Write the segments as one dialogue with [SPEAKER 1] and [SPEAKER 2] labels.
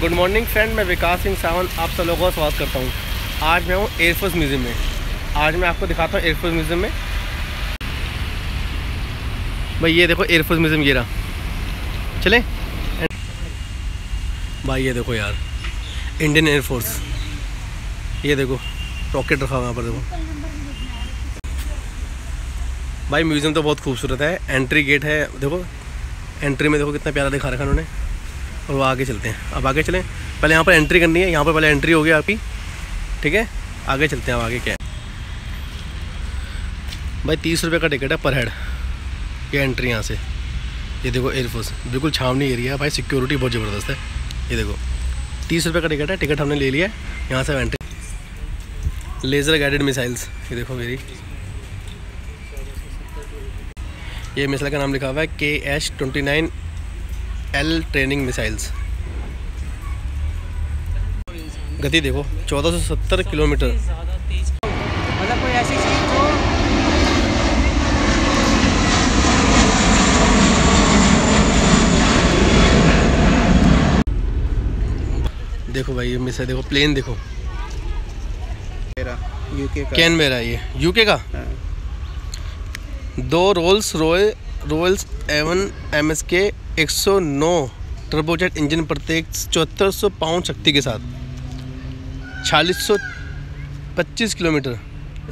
[SPEAKER 1] Good morning friend, मैं विकास सिंह सावंत आप सब लोगों का स्वागत करता हूँ। आज मैं हूँ एयरफोर्स म्यूज़ियम में। आज मैं आपको दिखाता हूँ एयरफोर्स म्यूज़ियम में। भाई ये देखो एयरफोर्स म्यूज़ियम, ये रहा। चले भाई, ये देखो यार, इंडियन एयरफोर्स। ये देखो रॉकेट रखा हुआ यहाँ पर, देखो भाई। म्यूज़ियम तो बहुत खूबसूरत है। एंट्री गेट है, देखो एंट्री में देखो कितना प्यारा दिखा रखा उन्होंने। और वो आगे चलते हैं, अब आगे चलें। पहले यहाँ पर एंट्री करनी है, यहाँ पर पहले एंट्री होगी आपकी, ठीक है। आगे चलते हैं, अब आगे क्या है भाई। 30 रुपये का टिकट है पर हेड, ये एंट्री यहाँ से। ये देखो एयरफोर्स, बिल्कुल छावनी एरिया है भाई, सिक्योरिटी बहुत ज़बरदस्त है। ये देखो 30 रुपये का टिकट है, टिकट हमने ले लिया है। यहाँ से एंट्री। लेज़र गाइडेड मिसाइल्स, ये देखो मेरी, ये मिसाइल का नाम लिखा हुआ है KH-29L ट्रेनिंग मिसाइल्स। गति देखो 1470 किलोमीटर।
[SPEAKER 2] मतलब कोई ऐसी चीज़ जो
[SPEAKER 1] देखो भाई, ये मिसाइल देखो, प्लेन देखो,
[SPEAKER 2] यूके का,
[SPEAKER 1] कैनबेरा, ये यूके का। दो Rolls Avon MSK 109 turbojet engine प्रत्येक 7400 पाउंड शक्ति के साथ 4625 किलोमीटर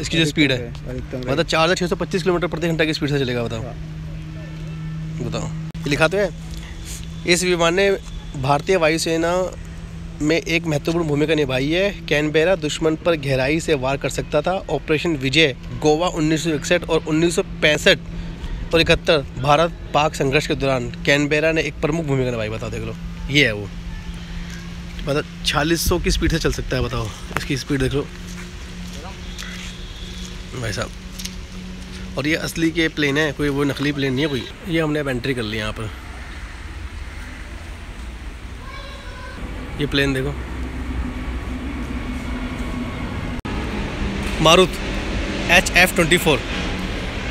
[SPEAKER 1] इसकी जो स्पीड है, मतलब 4625 किलोमीटर प्रति घंटा की स्पीड से चलेगा। बताओ ये लिखा तो है। इस विमान ने भारतीय वायुसेना में एक महत्वपूर्ण भूमिका निभाई है। कैनबेरा दुश्मन पर गहराई से वार कर सकता था। ऑपरेशन विजय, गोवा 1961 और 1965 और 71 भारत पाक संघर्ष के दौरान कैनबेरा ने एक प्रमुख भूमिका निभाई। बताओ देख लो, ये है वो, मतलब 4600 की स्पीड से चल सकता है। बताओ इसकी स्पीड देख लो भाई साहब। और ये असली के प्लेन है, कोई वो नकली प्लेन नहीं है कोई। ये हमने अब एंट्री कर ली यहाँ पर। ये प्लेन देखो, मारुत HF-24।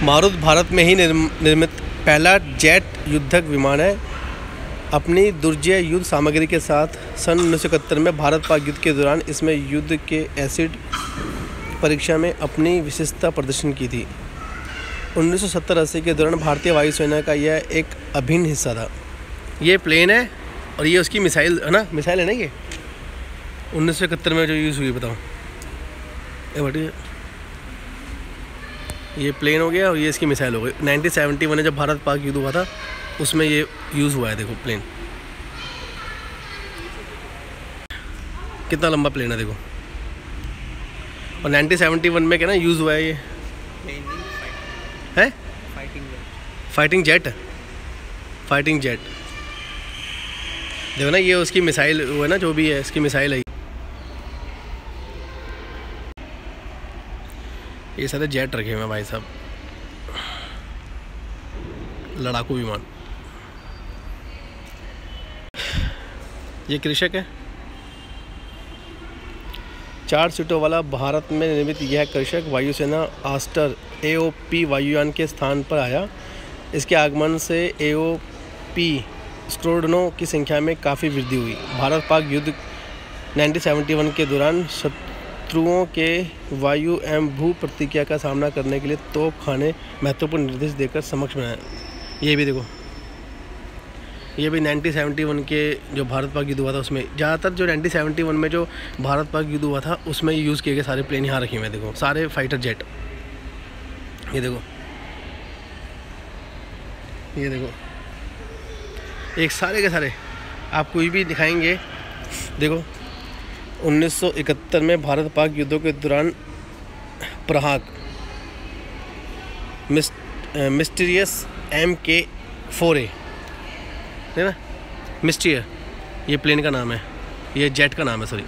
[SPEAKER 1] मारुत भारत में ही निर्मित पहला जेट युद्धक विमान है। अपनी दुर्जय युद्ध सामग्री के साथ सन 1971 में भारत पाक युद्ध के दौरान इसमें युद्ध के एसिड परीक्षा में अपनी विशेषता प्रदर्शन की थी। 1970-80 के दौरान भारतीय वायुसेना का यह एक अभिन्न हिस्सा था। ये प्लेन है और ये उसकी मिसाइल है ना, मिसाइल है ना। ये 1971 में जो यूज़ हुई, बताओ ये बढ़िया। ये प्लेन हो गया और ये इसकी मिसाइल हो गई। 1971 में जब भारत पाक युद्ध हुआ था उसमें ये यूज़ हुआ है। देखो प्लेन कितना लंबा प्लेन है, देखो। और 1971 में क्या ना यूज़ हुआ है ये है फाइटिंग जेट। देखो ना, ये उसकी मिसाइल वो है ना, जो भी है इसकी मिसाइल है। ये सारे जेट रखे हुए हैं भाई साहब, लड़ाकू विमान। ये कृषक है, 4 सीटों वाला भारत में निर्मित यह कृषक वायुसेना आस्टर AOP वायुयान के स्थान पर आया। इसके आगमन से AOP स्क्वाड्रनों की संख्या में काफ़ी वृद्धि हुई। भारत पाक युद्ध 1971 के दौरान शत्रुओं के वायु एवं भू प्रतिक्रिया का सामना करने के लिए तोपखाने महत्वपूर्ण निर्देश देकर समक्ष बनाया। ये भी देखो, ये भी 1971 के जो भारत पाक युद्ध हुआ था उसमें, ज़्यादातर जो 1971 में जो भारत पाक युद्ध हुआ था उसमें यूज़ किए गए सारे प्लेन यहाँ रखे हुए हैं। देखो सारे फाइटर जेट, ये देखो, ये देखो, एक सारे के सारे आप कोई भी दिखाएंगे। देखो 1971 में भारत पाक युद्धों के दौरान प्रहाग मिस्टीरियस MK-4A है ना, मिस्टीरियर ये प्लेन का नाम है, ये जेट का नाम है, सॉरी।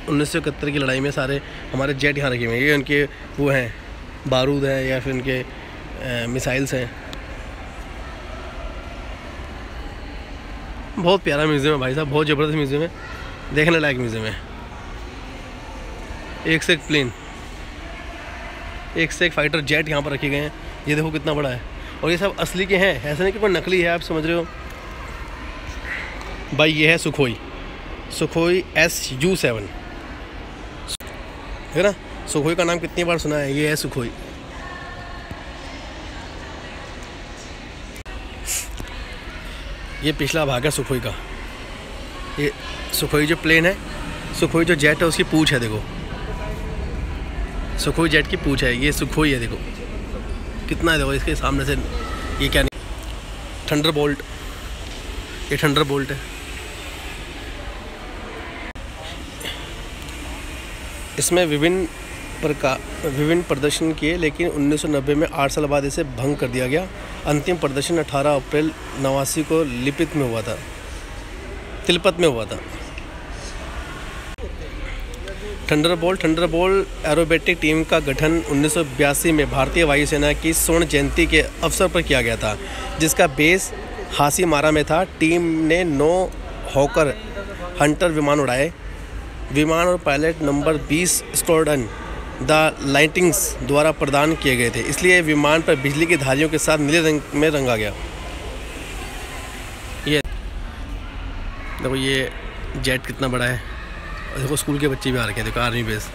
[SPEAKER 1] 1971 की लड़ाई में सारे हमारे जेट यहाँ रखे हुए हैं। ये उनके वो हैं, बारूद है या फिर उनके मिसाइल्स हैं। बहुत प्यारा म्यूज़ियम है भाई साहब, बहुत ज़बरदस्त म्यूज़ियम है, देखने लायक म्यूज़ियम है। एक से एक प्लेन, एक से एक फाइटर जेट यहाँ पर रखे गए हैं। ये देखो कितना बड़ा है। और ये सब असली के हैं, ऐसा नहीं कि कोई नकली है, आप समझ रहे हो भाई। ये है सुखोई, सुखोई SU-7 है ना। सुखोई का नाम कितनी बार सुना है, ये है सुखोई। ये पिछला भाग है सुखोई का। ये सुखोई जो प्लेन है, सुखोई जो जेट है उसकी पूँछ है, देखो सुखोई जेट की पूँछ है, ये सुखोई है। देखो कितना है, देखो इसके सामने से। ये क्या नहीं, थंडरबोल्ट, ये थंडरबोल्ट है। इसमें विभिन्न प्रदर्शन किए, लेकिन 1990 में 8 साल बाद इसे भंग कर दिया गया। अंतिम प्रदर्शन 18 अप्रैल 89 को तिलपत में हुआ था। थंडरबोल्ट एरोबेटिक टीम का गठन 1982 में भारतीय वायुसेना की स्वर्ण जयंती के अवसर पर किया गया था, जिसका बेस हासीमारा में था। टीम ने 9 हॉकर हंटर विमान उड़ाए। विमान और pilot number 20 squadron the lightings द्वारा प्रदान किए गए थे, इसलिए विमान पर बिजली की धारियों के साथ नीले रंग में रंगा गया। ये देखो, ये जेट कितना बड़ा है। देखो स्कूल के बच्चे भी आ रखे हैं, देखो आर्मी बेस।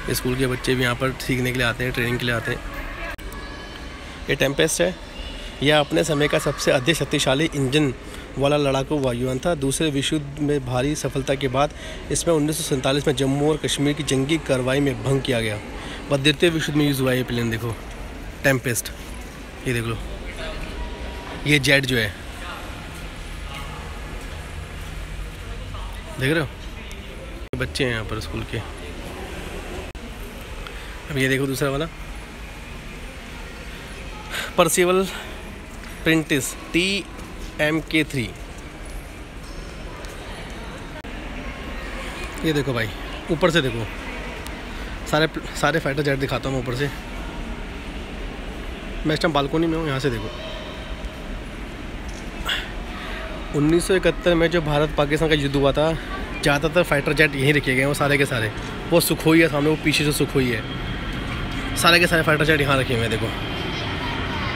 [SPEAKER 1] ये स्कूल के बच्चे भी यहाँ पर सीखने के लिए आते हैं, ट्रेनिंग के लिए आते हैं। ये टेम्पेस्ट है। यह अपने समय का सबसे अधिक शक्तिशाली इंजन वाला लड़ाकू वायुयान था। दूसरे विश्व युद्ध में भारी सफलता के बाद इसमें 1947 में जम्मू और कश्मीर की जंगी कार्रवाई में भंग किया गया। और द्वितीय विश्व युद्ध में यूज़ हुआ ये प्लेन, देखो टेम्पेस्ट। ये देख लो, ये जेट जो है, देख रहे हो, बच्चे हैं यहाँ पर स्कूल के। अब ये देखो दूसरा वाला, परसिवल प्रिंटिस TMK-3। ये देखो भाई, ऊपर से देखो, सारे फाइटर जेट दिखाता हूँ ऊपर से। मैं इस टाइम बालकोनी में हूँ, यहाँ से देखो। 1971 में जो भारत पाकिस्तान का युद्ध हुआ था, ज़्यादातर फाइटर जेट यहीं रखे गए हैं, वो सारे के सारे। वो सुखोई है सामने, वो पीछे जो सुखोई है, सारे के सारे फाइटर जेट यहाँ रखे हुए हैं। देखो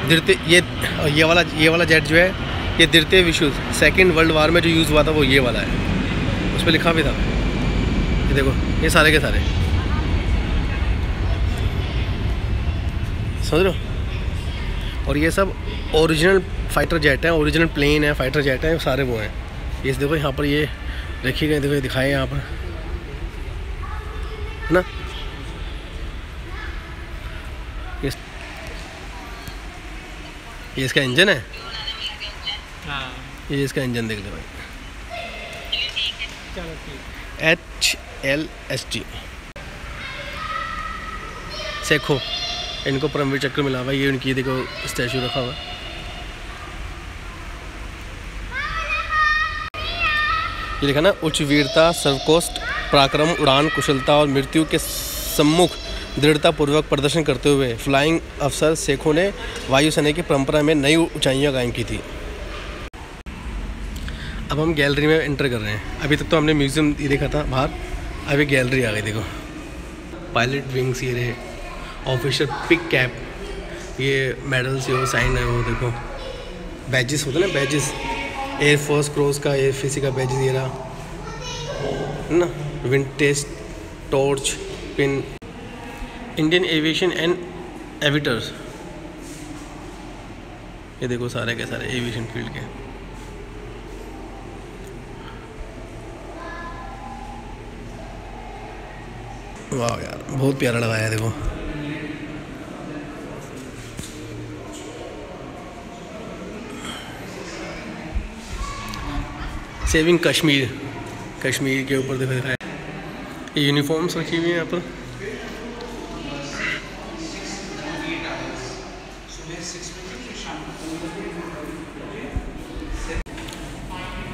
[SPEAKER 1] ये वाला जेट जो है, ये द्वितीय विश्व युद्ध, सेकेंड वर्ल्ड वार में जो यूज़ हुआ था, वो ये वाला है। उस पर लिखा भी था। ये देखो, ये सारे के सारे, समझ रहे हो। और ये सब ओरिजिनल फाइटर जेट हैं, ओरिजिनल प्लेन है, फाइटर जेट हैं, सारे वो हैं। ये देखो यहाँ पर ये रखे गए, देखो दिखाए यहाँ पर, है ना। ये इसका इंजन है।
[SPEAKER 2] हाँ,
[SPEAKER 1] ये इसका इंजन देख लो भाई,
[SPEAKER 2] चलो ठीक।
[SPEAKER 1] HLSG सेखो, इनको परमवीर चक्र मिला हुआ है। ये उनकी देखो स्टैचू रखा हुआ है। ये देखा ना, उच्च वीरता, सर्वोत्कृष्ट पराक्रम, उड़ान कुशलता और मृत्यु के सम्मुख दृढ़ता पूर्वक प्रदर्शन करते हुए फ्लाइंग अफसर सेखों ने वायुसेना की परंपरा में नई ऊंचाइयां कायम की थी। अब हम गैलरी में एंटर कर रहे हैं। अभी तक तो हमने म्यूज़ियम ये देखा था बाहर, अभी गैलरी आ गई। देखो पायलट विंग्स, ये रहे ऑफिसर पिक कैप, ये मेडल्स, ये साइन है, वो देखो बैजेस होते हैं ना, बैजेस, एयरफोर्स क्रॉस का, एयरफोर्स का बैजेस, ये रहा ना, vintage torch pin, Indian aviation and aviators. ये देखो सारे के सारे एविएशन फील्ड के। वाह यार, बहुत प्यारा लगाया है। देखो सेविंग कश्मीर, कश्मीर के ऊपर देखो दिखाया। ये यूनिफॉर्म्स रखी हुई है यहाँ पर।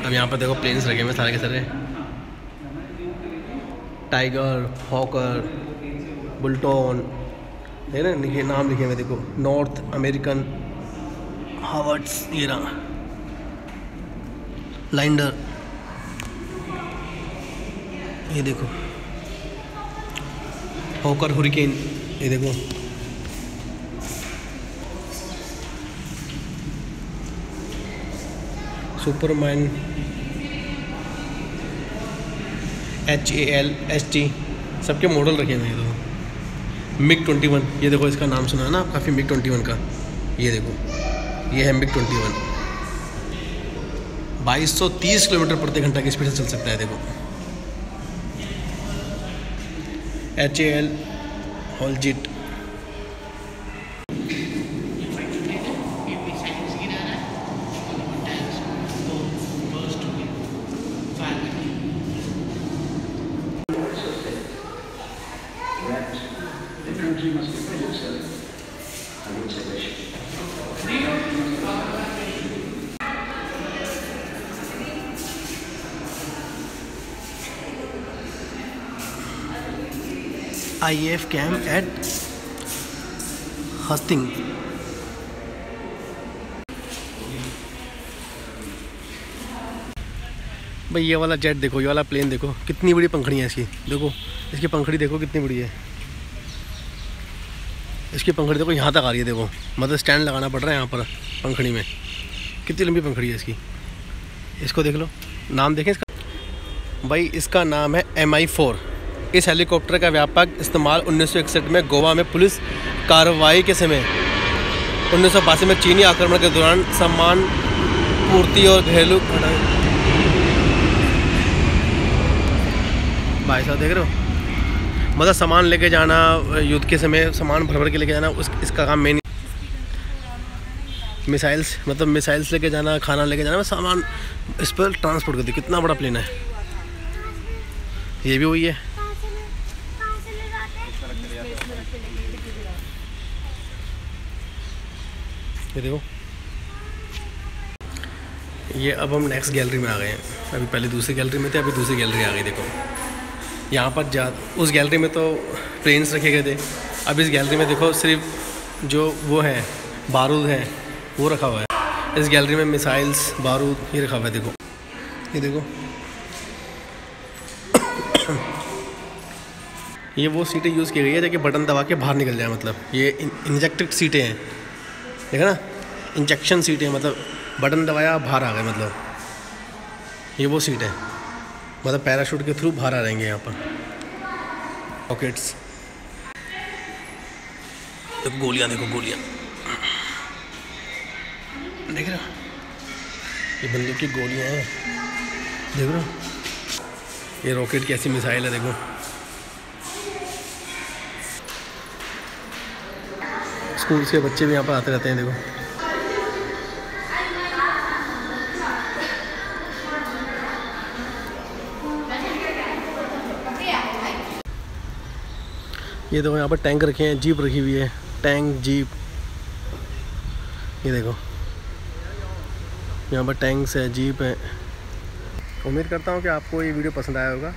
[SPEAKER 1] अब यहाँ पर देखो प्लेन्स रखे हुए सारे के सारे, टाइगर, हॉकर, बुल्टन, है ना, लिखे नाम लिखे हुए। देखो नॉर्थ अमेरिकन हावर्ड्स, ये रहा लाइंडर, ये देखो हॉकर हुरिकेन, ये देखो सुपरमैन, HALHT सबके मॉडल रखे हुए हैं। देखो MiG-21, ये देखो इसका नाम सुना है ना काफ़ी, MiG-21 का। ये देखो ये है MiG-21, 2230 किलोमीटर प्रति घंटा की स्पीड से चल सकता है। देखो HALHT। IAF camp at Hastings। भाई ये वाला जेट देखो, ये वाला प्लेन देखो कितनी बड़ी पंखड़ी है इसकी। देखो इसकी पंखड़ी देखो कितनी बड़ी है। इसकी पंखड़ी देखो यहाँ तक आ रही है। देखो मतलब स्टैंड लगाना पड़ रहा है यहाँ पर पंखड़ी में। कितनी लंबी पंखड़ी है इसकी। इसको देख लो, नाम देखें इसका। भाई इसका नाम है MI-4। इस हेलीकॉप्टर का व्यापक इस्तेमाल 1961 में गोवा में पुलिस कार्रवाई के समय 1982 में चीनी आक्रमण के दौरान सामान पूर्ति और घरेलू। भाई साहब देख रहे हो, मतलब सामान लेके जाना, युद्ध के समय सामान भर के लेके जाना, इसका काम मेन। मिसाइल्स, मतलब मिसाइल्स लेके जाना, खाना लेके जाना, सामान इस पर ट्रांसपोर्ट करती। कितना बड़ा प्लेन है। ये भी वही है। ये देखो, ये अब हम नेक्स्ट गैलरी में आ गए हैं। अभी पहले दूसरी गैलरी में थे, अभी दूसरी गैलरी आ गई। देखो यहाँ पर उस गैलरी में तो प्लेन्स रखे गए थे। अब इस गैलरी में देखो सिर्फ जो वो है बारूद है वो रखा हुआ है। इस गैलरी में मिसाइल्स, बारूद ये रखा हुआ है। देखो ये देखो ये वो सीटें यूज़ की गई है ताकि बटन दबा के बाहर निकल जाए। मतलब ये इंजेक्टेड सीटें हैं, देखा ना, इंजेक्शन सीटें, मतलब बटन दबाया बाहर आ गए। मतलब ये वो सीट है, मतलब पैराशूट के थ्रू बाहर आ जाएंगे यहाँ पर। रॉकेट्स तो गोलियाँ देखो, गोलियाँ देख रहे हो, ये बंदूक की गोलियाँ हैं। देख रहे हो, ये रॉकेट की ऐसी मिसाइल है। देखो स्कूल से बच्चे भी यहाँ पर आते रहते हैं। देखो ये देखो यहाँ पर टैंक रखे हैं, जीप रखी हुई है, टैंक जीप। ये देखो यहाँ पर टैंक्स है, जीप है। उम्मीद करता हूँ कि आपको ये वीडियो पसंद आया होगा।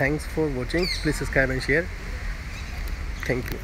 [SPEAKER 1] Thanks for watching, please subscribe and share. Thank you.